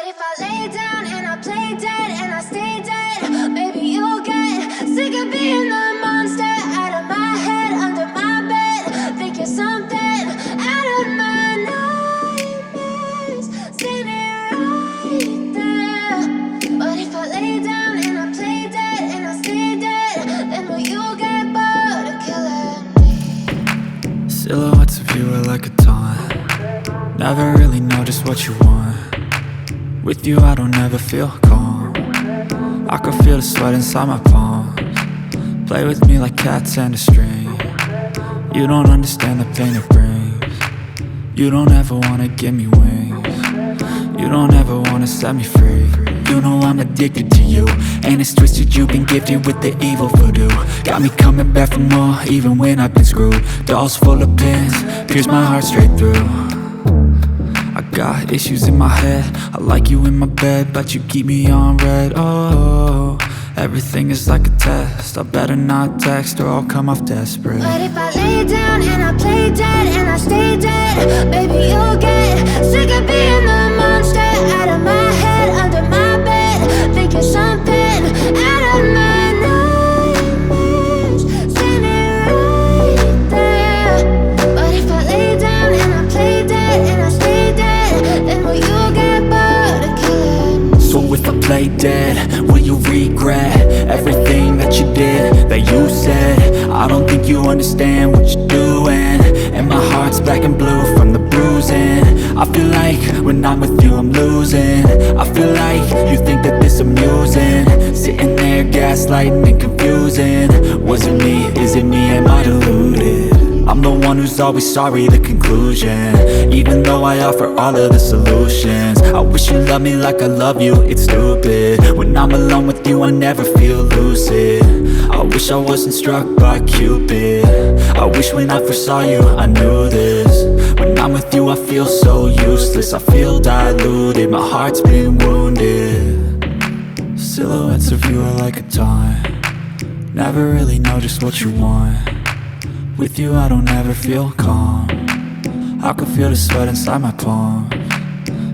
if I lay down and I play dead and I stay dead, maybe you'll get sick of being the monster out of my head, under my bed. Think you're something out of my nightmares, standing right there. But if I lay down and I play dead and I stay dead, then will you get bored of killing me? Silhouettes of you are like a taunt. Never really know just what you want. With you I don't ever feel calm. I can feel the sweat inside my palms. Play with me like cats and a string. You don't understand the pain it brings. You don't ever wanna give me wings. You don't ever wanna set me free. You know I'm addicted to you, and it's twisted, you've been gifted with the evil voodoo. Got me coming back for more, even when I've been screwed. Dolls full of pins, pierce my heart straight through. I got issues in my head, I like you in my bed, but you keep me on red. Oh, everything is like a test, I better not text or I'll come off desperate. But if I lay down and I play dead and I stay dead, baby you'll get sick of being the monster out of my head, under my bed. Think you're something out of my nightmares, standing right there. But if I lay down and I play dead and I stay dead, then will you get bored of killing me? So if I play dead, will you regret everything that you did, that you said? I don't think you understand what you're doing, and my heart's black and blue from the bruising. I feel like when I'm with you I'm losing. I feel like you think that this amusing, sitting there gaslighting and confusing. Was it me? Is it me? Am I deluded? I'm the one who's always sorry, the conclusion, even though I offer all of the solutions. I wish you loved me like I love you, it's stupid. When I'm alone with you I never feel lucid. I wish I wasn't struck by Cupid. I wish when I first saw you I knew this. When I'm with you I feel so useless, I feel diluted, my heart's been wounded. Silhouettes of you are like a taunt. Never really know just what you want. With you I don't ever feel calm. I can feel the sweat inside my palms.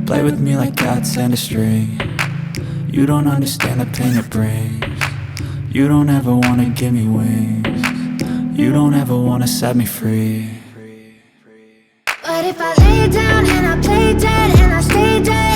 Play with me like cats and a string. You don't understand the pain it brings. You don't ever wanna give me wings. You don't ever wanna set me free. But if I lay down and I play dead and I stay dead,